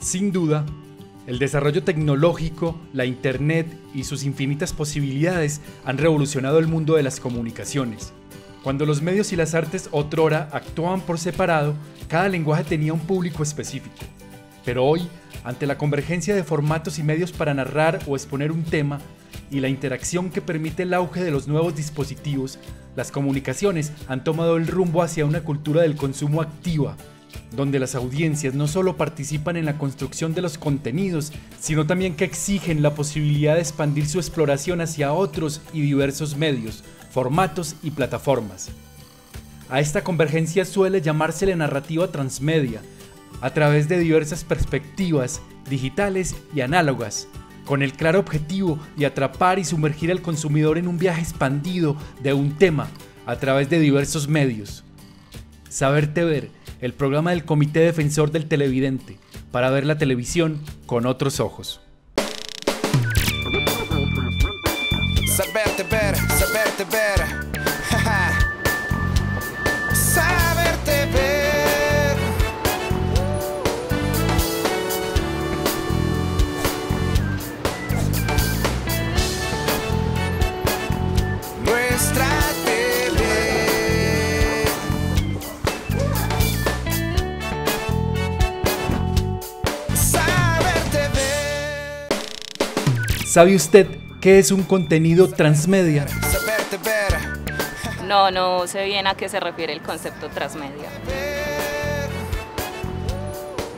Sin duda, el desarrollo tecnológico, la Internet y sus infinitas posibilidades han revolucionado el mundo de las comunicaciones. Cuando los medios y las artes otrora actuaban por separado, cada lenguaje tenía un público específico. Pero hoy, ante la convergencia de formatos y medios para narrar o exponer un tema, y la interacción que permite el auge de los nuevos dispositivos, las comunicaciones han tomado el rumbo hacia una cultura del consumo activa, donde las audiencias no solo participan en la construcción de los contenidos, sino también que exigen la posibilidad de expandir su exploración hacia otros y diversos medios, formatos y plataformas. A esta convergencia suele llamársele narrativa transmedia, a través de diversas perspectivas, digitales y análogas, con el claro objetivo de atrapar y sumergir al consumidor en un viaje expandido de un tema a través de diversos medios. Saberte Ver, el programa del Comité Defensor del Televidente, para ver la televisión con otros ojos. Saberte ver, saberte ver. Saberte ver. Nuestra TV. Saberte ver. ¿Sabe usted qué es un contenido transmedia? Saberte ver. No sé bien a qué se refiere el concepto transmedia.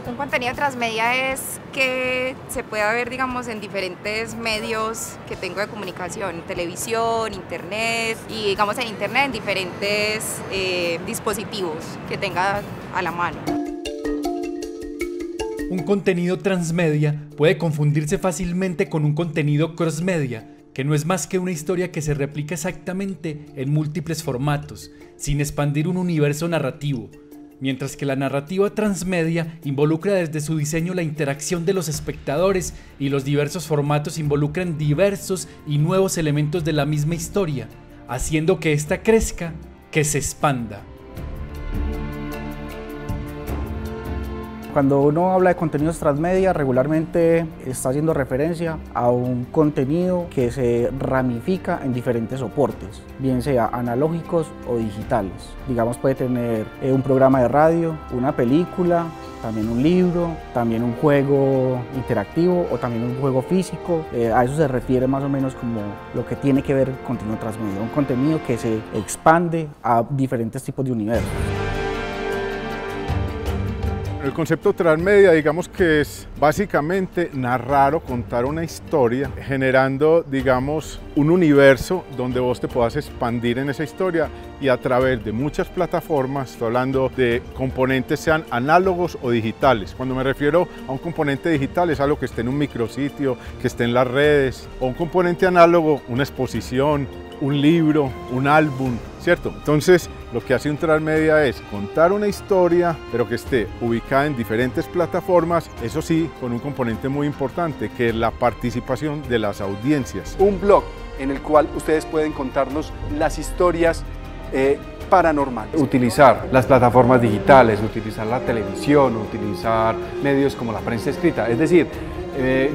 Un contenido transmedia es que se pueda ver, digamos, en diferentes medios que tengo de comunicación, televisión, internet y, digamos, en internet en diferentes dispositivos que tenga a la mano. Un contenido transmedia puede confundirse fácilmente con un contenido crossmedia, que no es más que una historia que se replica exactamente en múltiples formatos, sin expandir un universo narrativo, mientras que la narrativa transmedia involucra desde su diseño la interacción de los espectadores y los diversos formatos involucran diversos y nuevos elementos de la misma historia, haciendo que ésta crezca, que se expanda. Cuando uno habla de contenidos transmedia, regularmente está haciendo referencia a un contenido que se ramifica en diferentes soportes, bien sea analógicos o digitales. Digamos, puede tener un programa de radio, una película, también un libro, también un juego interactivo o también un juego físico. A eso se refiere más o menos como lo que tiene que ver el contenido transmedia, un contenido que se expande a diferentes tipos de universos. El concepto transmedia, digamos que es básicamente narrar o contar una historia, generando, digamos, un universo donde vos te puedas expandir en esa historia y a través de muchas plataformas, estoy hablando de componentes sean análogos o digitales. Cuando me refiero a un componente digital es algo que esté en un micrositio, que esté en las redes, o un componente análogo, una exposición, un libro, un álbum, ¿cierto? Entonces, lo que hace un transmedia es contar una historia, pero que esté ubicada en diferentes plataformas, eso sí, con un componente muy importante, que es la participación de las audiencias. Un blog en el cual ustedes pueden contarnos las historias paranormales. Utilizar las plataformas digitales, utilizar la televisión, utilizar medios como la prensa escrita, es decir,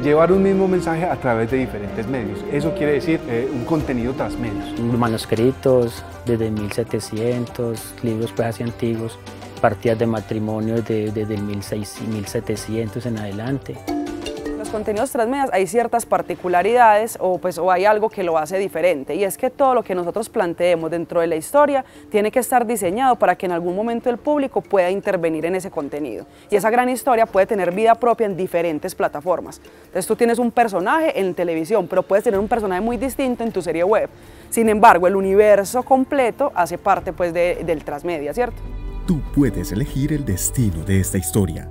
llevar un mismo mensaje a través de diferentes medios. Eso quiere decir un contenido transmedios. Manuscritos desde 1700, libros pues así antiguos, partidas de matrimonio desde el 1700 en adelante. Los contenidos transmedias hay ciertas particularidades o hay algo que lo hace diferente, y es que todo lo que nosotros planteemos dentro de la historia tiene que estar diseñado para que en algún momento el público pueda intervenir en ese contenido, y esa gran historia puede tener vida propia en diferentes plataformas. Entonces tú tienes un personaje en televisión, pero puedes tener un personaje muy distinto en tu serie web. Sin embargo, el universo completo hace parte pues del transmedia, ¿cierto? Tú puedes elegir el destino de esta historia.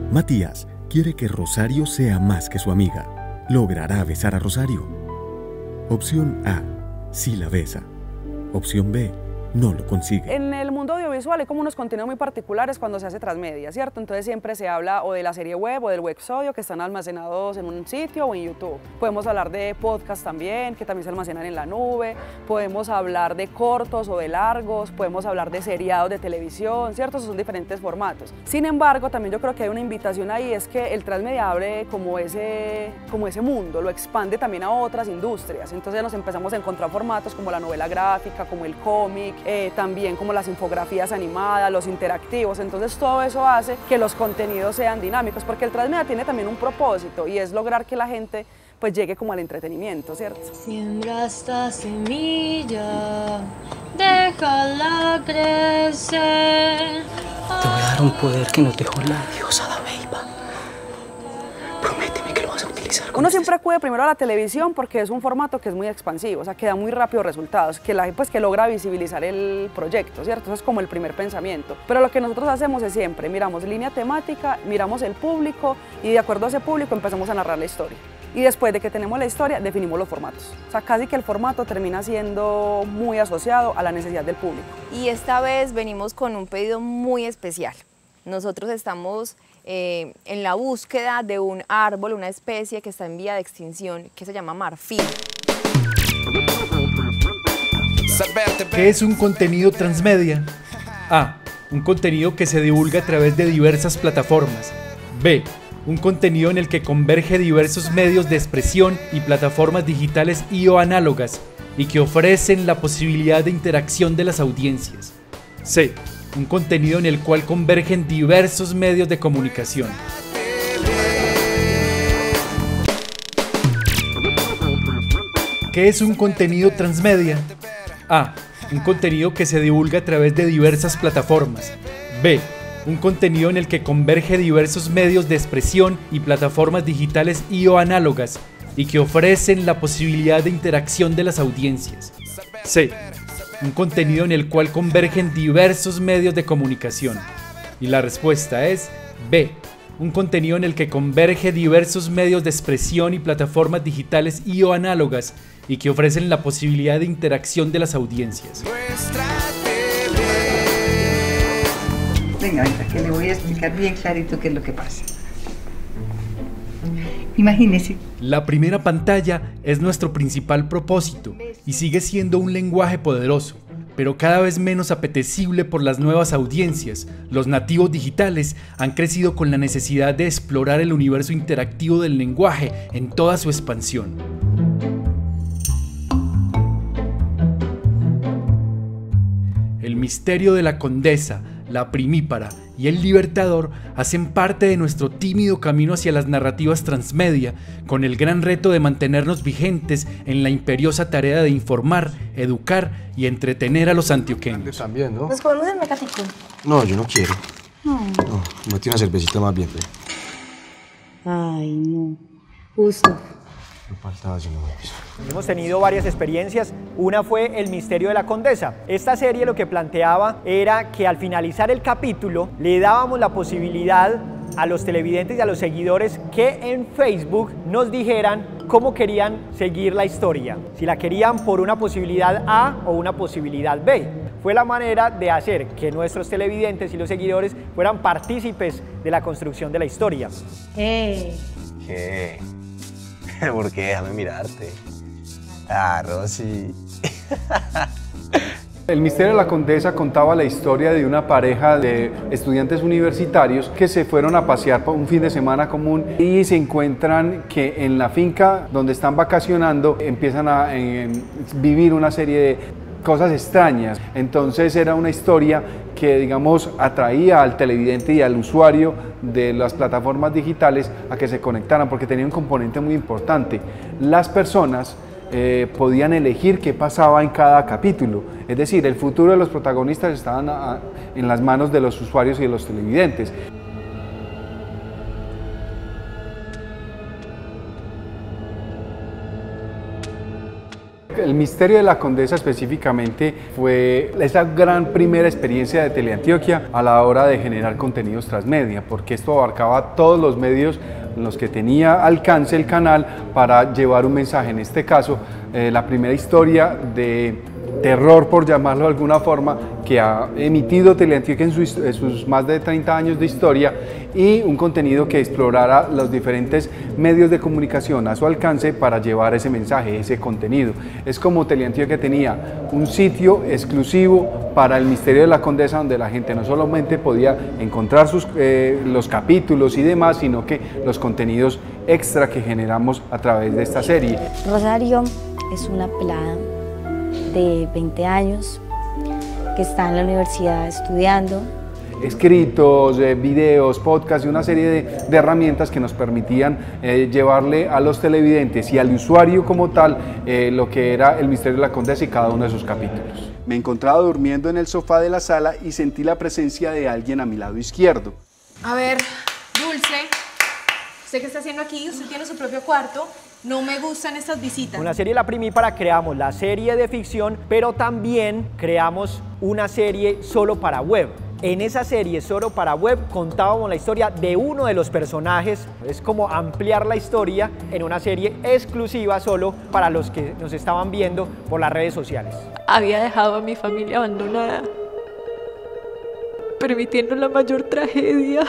Matías quiere que Rosario sea más que su amiga. ¿Logrará besar a Rosario? Opción A, sí la besa. Opción B, no lo consigue. En el mundo mundo audiovisual hay como unos contenidos muy particulares cuando se hace transmedia, ¿cierto? Entonces siempre se habla o de la serie web o del websodio que están almacenados en un sitio o en YouTube. Podemos hablar de podcast también, que también se almacenan en la nube. Podemos hablar de cortos o de largos. Podemos hablar de seriados de televisión, ¿cierto? Esos son diferentes formatos. Sin embargo, también yo creo que hay una invitación ahí, es que el transmedia abre como ese mundo, lo expande también a otras industrias. Entonces nos empezamos a encontrar formatos como la novela gráfica, como el cómic, también como las infografías animadas, los interactivos. Entonces todo eso hace que los contenidos sean dinámicos, porque el transmedia tiene también un propósito y es lograr que la gente pues llegue como al entretenimiento, ¿cierto? Siembra esta semilla, déjala crecer. Te voy a dar un poder que nos dejó la diosa Dabeiba. Prométeme que lo vas a utilizar. Uno siempre acude primero a la televisión porque es un formato que es muy expansivo, o sea, que da muy rápido resultados, que logra visibilizar el proyecto, ¿cierto? Eso es como el primer pensamiento. Pero lo que nosotros hacemos es siempre, miramos línea temática, miramos el público y de acuerdo a ese público empezamos a narrar la historia. Y después de que tenemos la historia, definimos los formatos. O sea, casi que el formato termina siendo muy asociado a la necesidad del público. Y esta vez venimos con un pedido muy especial. Nosotros estamos en la búsqueda de un árbol, una especie que está en vía de extinción, que se llama marfil. ¿Qué es un contenido transmedia? A. Un contenido que se divulga a través de diversas plataformas. B. Un contenido en el que converge diversos medios de expresión y plataformas digitales y o análogas y que ofrecen la posibilidad de interacción de las audiencias. C. Un contenido en el cual convergen diversos medios de comunicación. ¿Qué es un contenido transmedia? A. Un contenido que se divulga a través de diversas plataformas. B. Un contenido en el que converge diversos medios de expresión y plataformas digitales y o análogas y que ofrecen la posibilidad de interacción de las audiencias. C. Un contenido en el cual convergen diversos medios de comunicación. Y la respuesta es B. Un contenido en el que converge diversos medios de expresión y plataformas digitales y o análogas y que ofrecen la posibilidad de interacción de las audiencias. Venga, que le voy a explicar bien clarito qué es lo que pasa. Imagínese. La primera pantalla es nuestro principal propósito y sigue siendo un lenguaje poderoso, pero cada vez menos apetecible por las nuevas audiencias. Los nativos digitales han crecido con la necesidad de explorar el universo interactivo del lenguaje en toda su expansión. El misterio de la condesa, la primípara y el libertador hacen parte de nuestro tímido camino hacia las narrativas transmedia, con el gran reto de mantenernos vigentes en la imperiosa tarea de informar, educar y entretener a los antioqueños. También, ¿no? ¿Nos comemos el mecatico? No, yo no quiero. No, metí una cervecita más bien, pero... Ay, no. Justo. No faltaba sino eso. Hemos tenido varias experiencias. Una fue El misterio de la condesa. Esta serie lo que planteaba era que al finalizar el capítulo le dábamos la posibilidad a los televidentes y a los seguidores que en Facebook nos dijeran cómo querían seguir la historia, si la querían por una posibilidad A o una posibilidad B. Fue la manera de hacer que nuestros televidentes y los seguidores fueran partícipes de la construcción de la historia. ¿Qué? ¿Por qué? Déjame mirarte. Ah, Rosy. El misterio de la condesa contaba la historia de una pareja de estudiantes universitarios que se fueron a pasear por un fin de semana común y se encuentran que en la finca donde están vacacionando empiezan a vivir una serie de cosas extrañas. Entonces era una historia que, digamos, atraía al televidente y al usuario de las plataformas digitales a que se conectaran, porque tenía un componente muy importante. Las personas podían elegir qué pasaba en cada capítulo, es decir, el futuro de los protagonistas estaban en las manos de los usuarios y de los televidentes. El misterio de la condesa específicamente fue esa gran primera experiencia de Teleantioquia a la hora de generar contenidos transmedia, porque esto abarcaba todos los medios en los que tenía alcance el canal para llevar un mensaje. En este caso, la primera historia de terror, por llamarlo de alguna forma, que ha emitido Teleantioquia en sus más de 30 años de historia, y un contenido que explorara los diferentes medios de comunicación a su alcance para llevar ese mensaje, ese contenido. Es como Teleantioquia tenía un sitio exclusivo para el Misterio de la Condesa, donde la gente no solamente podía encontrar los capítulos y demás, sino que los contenidos extra que generamos a través de esta serie. Rosario es una pelada de 20 años que está en la universidad estudiando. Escritos, videos, podcasts y una serie de herramientas que nos permitían llevarle a los televidentes y al usuario como tal lo que era el Misterio de la Condesa y cada uno de sus capítulos. Me encontraba durmiendo en el sofá de la sala y sentí la presencia de alguien a mi lado izquierdo. A ver, Dulce, ¿usted qué está haciendo aquí? Usted tiene su propio cuarto. No me gustan estas visitas. Con la serie La Primípara creamos la serie de ficción, pero también creamos una serie solo para web. En esa serie solo para web contábamos la historia de uno de los personajes. Es como ampliar la historia en una serie exclusiva solo para los que nos estaban viendo por las redes sociales. Había dejado a mi familia abandonada, permitiendo la mayor tragedia.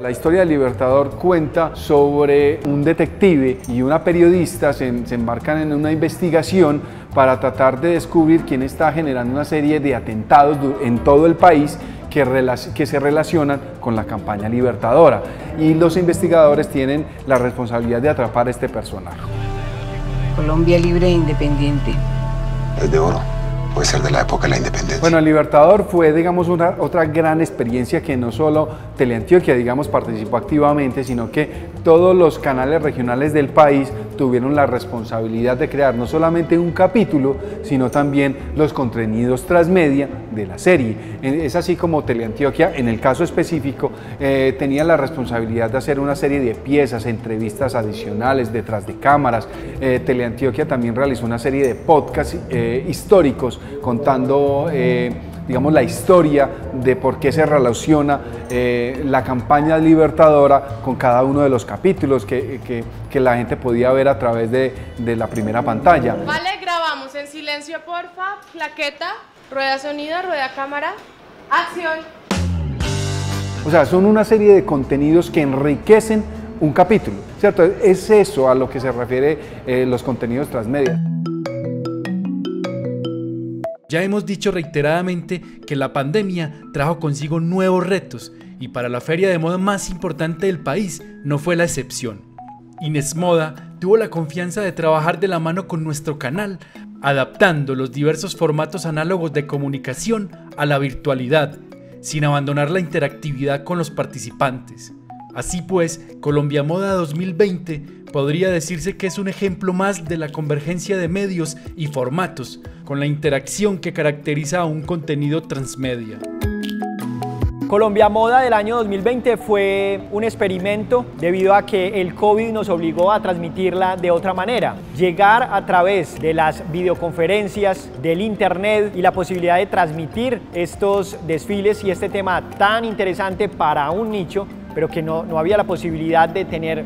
La historia del Libertador cuenta sobre un detective y una periodista se embarcan en una investigación para tratar de descubrir quién está generando una serie de atentados en todo el país que se relacionan con la campaña libertadora, y los investigadores tienen la responsabilidad de atrapar a este personaje. Colombia libre e independiente. Es de oro. Puede ser de la época de la independencia. Bueno, el Libertador fue, digamos, otra gran experiencia que no solo Teleantioquia, digamos, participó activamente, sino que todos los canales regionales del país tuvieron la responsabilidad de crear no solamente un capítulo, sino también los contenidos transmedia de la serie. Es así como Teleantioquia, en el caso específico, tenía la responsabilidad de hacer una serie de piezas, entrevistas adicionales detrás de cámaras. Teleantioquia también realizó una serie de podcasts históricos contando digamos, la historia de por qué se relaciona la campaña libertadora con cada uno de los capítulos que la gente podía ver a través de la primera pantalla. Vale, grabamos en silencio, porfa, plaqueta, rueda sonido, rueda cámara, acción. O sea, son una serie de contenidos que enriquecen un capítulo, ¿cierto? Es eso a lo que se refiere los contenidos transmedia. Ya hemos dicho reiteradamente que la pandemia trajo consigo nuevos retos, y para la feria de moda más importante del país no fue la excepción. Inesmoda tuvo la confianza de trabajar de la mano con nuestro canal, adaptando los diversos formatos análogos de comunicación a la virtualidad, sin abandonar la interactividad con los participantes. Así pues, Colombia Moda 2020 podría decirse que es un ejemplo más de la convergencia de medios y formatos, con la interacción que caracteriza a un contenido transmedia. Colombia Moda del año 2020 fue un experimento debido a que el COVID nos obligó a transmitirla de otra manera. Llegar a través de las videoconferencias, del internet y la posibilidad de transmitir estos desfiles y este tema tan interesante para un nicho, pero que no había la posibilidad de tener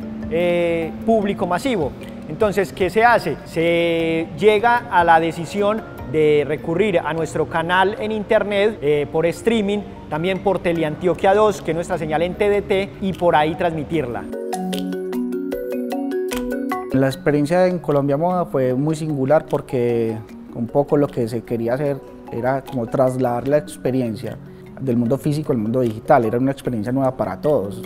público masivo. Entonces, ¿qué se hace? Se llega a la decisión de recurrir a nuestro canal en internet por streaming, también por Teleantioquia 2, que es nuestra señal en TDT, y por ahí transmitirla. La experiencia en Colombia Moda fue muy singular porque un poco lo que se quería hacer era como trasladar la experiencia del mundo físico al mundo digital. Era una experiencia nueva para todos.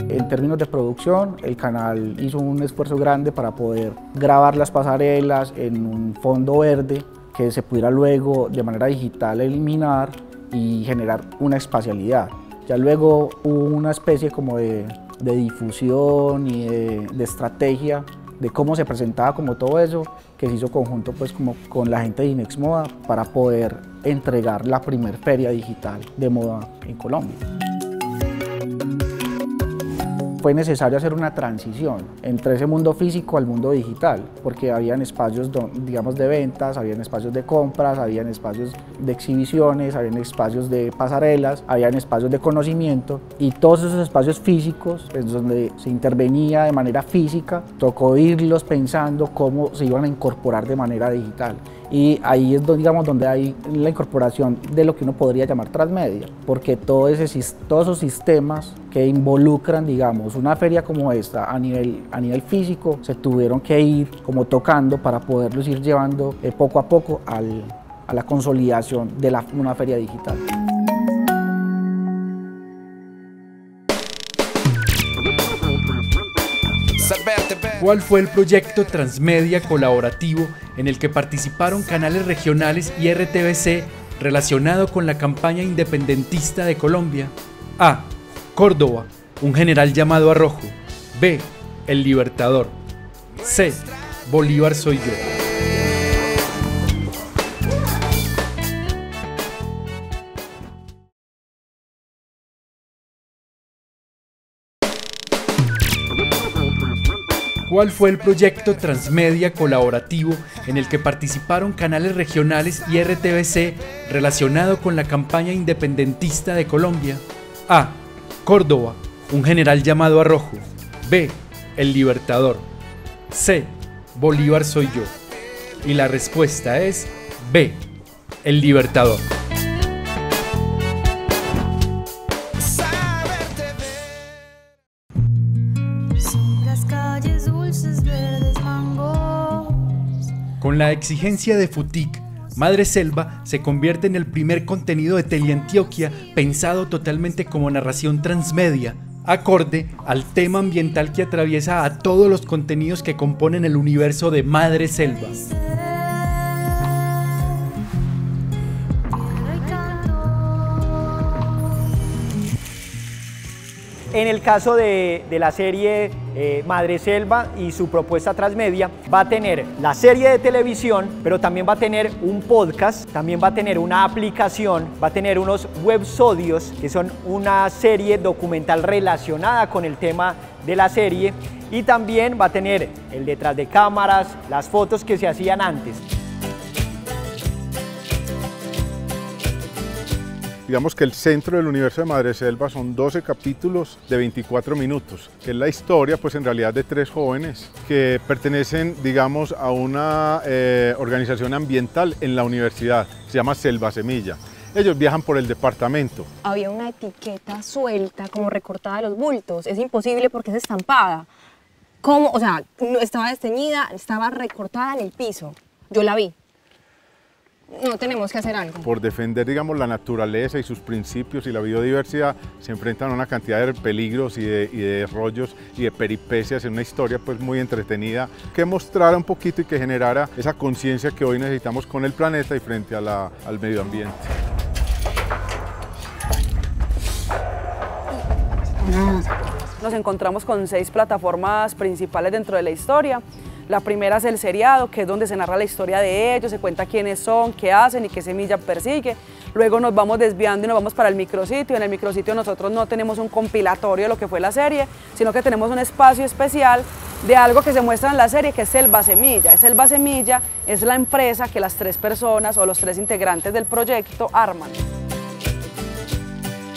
En términos de producción, el canal hizo un esfuerzo grande para poder grabar las pasarelas en un fondo verde que se pudiera luego de manera digital eliminar y generar una espacialidad. Ya luego hubo una especie como de difusión y de estrategia de cómo se presentaba como todo eso, que se hizo conjunto pues como con la gente de Inesmoda para poder entregar la primer feria digital de moda en Colombia. fue necesario hacer una transición entre ese mundo físico al mundo digital, porque habían espacios, digamos, de ventas, habían espacios de compras, habían espacios de exhibiciones, habían espacios de pasarelas, habían espacios de conocimiento, y todos esos espacios físicos, pues, donde se intervenía de manera física, tocó irlos pensando cómo se iban a incorporar de manera digital. Y ahí es donde, digamos, donde hay la incorporación de lo que uno podría llamar transmedia, porque todos esos sistemas que involucran, digamos, una feria como esta a nivel físico, se tuvieron que ir como tocando para poderlos ir llevando poco a poco a la consolidación de una feria digital. ¿Cuál fue el proyecto transmedia colaborativo en el que participaron canales regionales y RTBC relacionado con la campaña independentista de Colombia? A. Córdoba, un general llamado Arrojo. B. El Libertador. C. Bolívar soy yo. ¿Cuál fue el proyecto transmedia colaborativo en el que participaron canales regionales y RTBC relacionado con la campaña independentista de Colombia? A. Córdoba, un general llamado Arrojo. B. El Libertador. C. Bolívar soy yo. Y la respuesta es B. El Libertador. Con la exigencia de FUTIC, Madre Selva se convierte en el primer contenido de Teleantioquia pensado totalmente como narración transmedia, acorde al tema ambiental que atraviesa a todos los contenidos que componen el universo de Madre Selva. En el caso de la serie Madre Selva y su propuesta transmedia, va a tener la serie de televisión, pero también va a tener un podcast, también va a tener una aplicación, va a tener unos websodios, que son una serie documental relacionada con el tema de la serie, y también va a tener el detrás de cámaras, las fotos que se hacían antes. Digamos que el centro del universo de Madre Selva son 12 capítulos de 24 minutos, que es la historia, pues en realidad, de 3 jóvenes que pertenecen, digamos, a una organización ambiental en la universidad, se llama Selva Semilla. Ellos viajan por el departamento. Había una etiqueta suelta, como recortada de los bultos. Es imposible porque es estampada. ¿Cómo? O sea, no estaba desteñida, estaba recortada en el piso. Yo la vi. No, tenemos que hacer algo. Por defender, digamos, la naturaleza y sus principios y la biodiversidad, se enfrentan a una cantidad de peligros y de rollos y de peripecias en una historia, pues, muy entretenida, que mostrara un poquito y que generara esa conciencia que hoy necesitamos con el planeta y frente a al medio ambiente. Nos encontramos con 6 plataformas principales dentro de la historia. La primera es el seriado, que es donde se narra la historia de ellos, se cuenta quiénes son, qué hacen y qué semilla persigue. Luego nos vamos desviando y nos vamos para el micrositio. En el micrositio nosotros no tenemos un compilatorio de lo que fue la serie, sino que tenemos un espacio especial de algo que se muestra en la serie, que es Selva Semilla. Selva Semilla es la empresa que las 3 personas o los 3 integrantes del proyecto arman.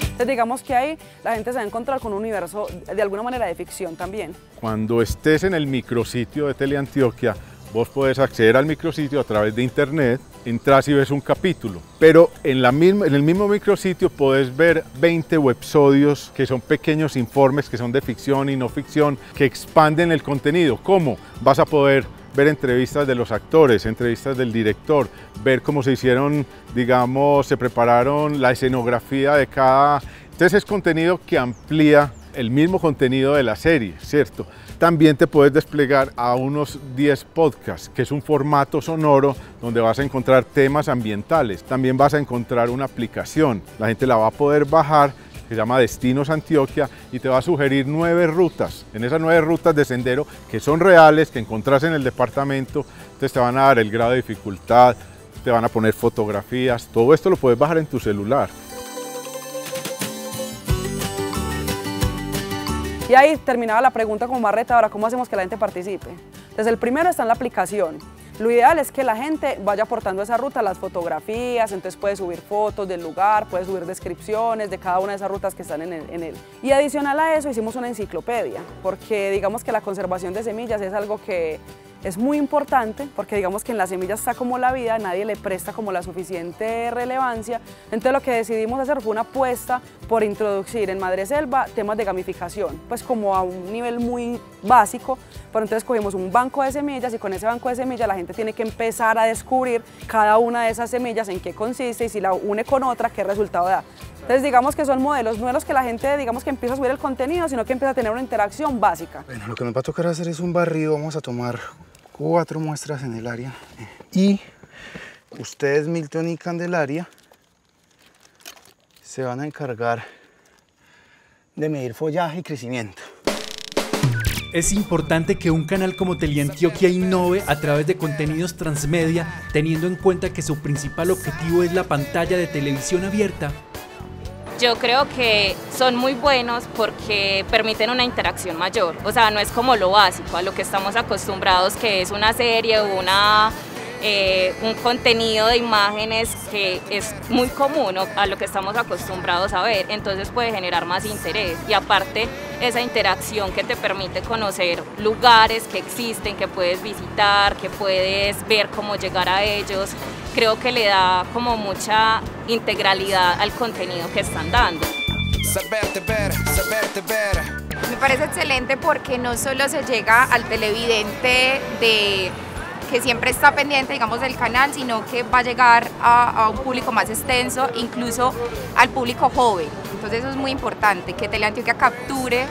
Entonces, digamos que ahí la gente se va a encontrar con un universo de alguna manera de ficción también. Cuando estés en el micrositio de Teleantioquia, vos podés acceder al micrositio a través de internet, entras y ves un capítulo, pero en el mismo micrositio podés ver 20 websodios que son pequeños informes que son de ficción y no ficción, que expanden el contenido. ¿Cómo? Vas a poder ver entrevistas de los actores, entrevistas del director, ver cómo se hicieron, digamos, se prepararon la escenografía de cada... Entonces es contenido que amplía el mismo contenido de la serie, ¿cierto? También te puedes desplegar a unos 10 podcasts, que es un formato sonoro donde vas a encontrar temas ambientales. También vas a encontrar una aplicación, la gente la va a poder bajar, que se llama Destinos Antioquia, y te va a sugerir 9 rutas. En esas 9 rutas de sendero, que son reales, que encontrás en el departamento, entonces te van a dar el grado de dificultad, te van a poner fotografías, todo esto lo puedes bajar en tu celular. Y ahí terminaba la pregunta como más retadora, ¿cómo hacemos que la gente participe? Entonces el primero está en la aplicación. Lo ideal es que la gente vaya aportando a esa ruta las fotografías, entonces puede subir fotos del lugar, puede subir descripciones de cada una de esas rutas que están en él. Y adicional a eso hicimos una enciclopedia, porque digamos que la conservación de semillas es algo que es muy importante, porque digamos que en las semillas está como la vida, nadie le presta como la suficiente relevancia. Entonces lo que decidimos hacer fue una apuesta por introducir en Madreselva temas de gamificación, pues como a un nivel muy básico, pero entonces cogimos un banco de semillas y con ese banco de semillas la gente tiene que empezar a descubrir cada una de esas semillas en qué consiste y si la une con otra, qué resultado da. Entonces digamos que son modelos, no es los que la gente digamos que empieza a subir el contenido, sino que empieza a tener una interacción básica. Bueno, lo que nos va a tocar hacer es un barrido, vamos a tomar 4 muestras en el área y ustedes, Milton y Candelaria, se van a encargar de medir follaje y crecimiento. Es importante que un canal como Teleantioquia innove a través de contenidos transmedia, teniendo en cuenta que su principal objetivo es la pantalla de televisión abierta. Yo creo que son muy buenos porque permiten una interacción mayor, o sea, no es como lo básico, a lo que estamos acostumbrados, que es una serie o un contenido de imágenes que es muy común a lo que estamos acostumbrados a ver, entonces puede generar más interés y aparte esa interacción que te permite conocer lugares que existen, que puedes visitar, que puedes ver cómo llegar a ellos, creo que le da como mucha integralidad al contenido que están dando. Saberte ver, saberte ver. Me parece excelente porque no solo se llega al televidente que siempre está pendiente, digamos, del canal, sino que va a llegar a un público más extenso, incluso al público joven. Entonces eso es muy importante, que Teleantioquia capture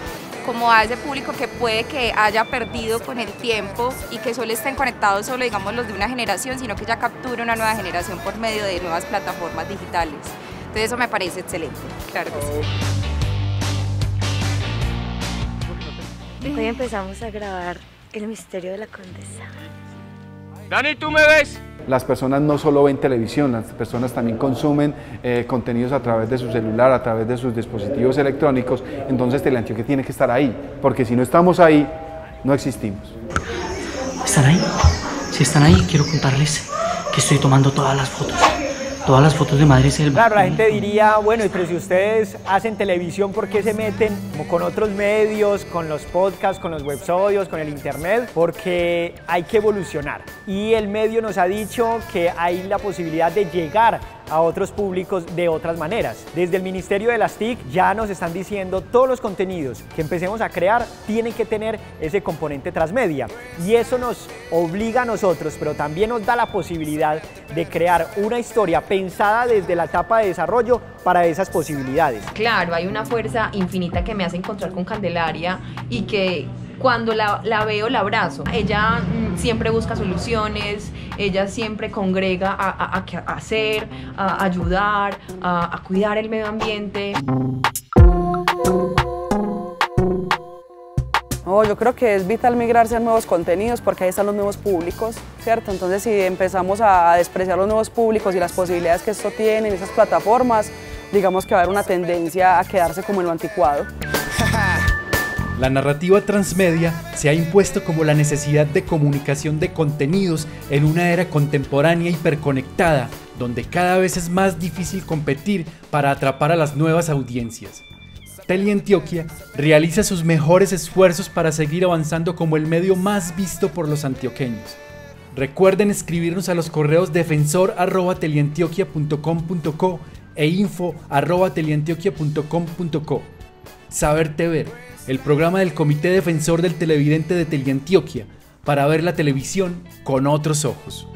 como a ese público que puede que haya perdido con el tiempo y que solo estén conectados solo, digamos, los de una generación, sino que ya capture una nueva generación por medio de nuevas plataformas digitales. Entonces eso me parece excelente, claro que sí. Hoy empezamos a grabar El misterio de la condesa. Dani, ¿tú me ves? Las personas no solo ven televisión, las personas también consumen contenidos a través de su celular, a través de sus dispositivos electrónicos, entonces Teleantioquia tiene que estar ahí, porque si no estamos ahí, no existimos. ¿Están ahí? Si están ahí, quiero contarles que estoy tomando todas las fotos de Madreselva. Claro, la gente diría, bueno, pero si ustedes hacen televisión, ¿por qué se meten como con otros medios, con los podcasts, con los websodios, con el internet? Porque hay que evolucionar. Y el medio nos ha dicho que hay la posibilidad de llegar a otros públicos de otras maneras. Desde el Ministerio de las TIC ya nos están diciendo todos los contenidos que empecemos a crear tienen que tener ese componente transmedia y eso nos obliga a nosotros, pero también nos da la posibilidad de crear una historia pensada desde la etapa de desarrollo para esas posibilidades. Claro, hay una fuerza infinita que me hace encontrar con Candelaria y que cuando la veo la abrazo. Ella siempre busca soluciones, ella siempre congrega a hacer, a ayudar, a cuidar el medio ambiente. No, yo creo que es vital migrarse a nuevos contenidos porque ahí están los nuevos públicos, ¿cierto? Entonces si empezamos a despreciar los nuevos públicos y las posibilidades que esto tiene, esas plataformas, digamos que va a haber una tendencia a quedarse como en lo anticuado. La narrativa transmedia se ha impuesto como la necesidad de comunicación de contenidos en una era contemporánea hiperconectada, donde cada vez es más difícil competir para atrapar a las nuevas audiencias. Teleantioquia realiza sus mejores esfuerzos para seguir avanzando como el medio más visto por los antioqueños. Recuerden escribirnos a los correos defensor@teleantioquia.com.co e info@teleantioquia.com.co. Saberte ver, el programa del Comité Defensor del Televidente de Teleantioquia, para ver la televisión con otros ojos.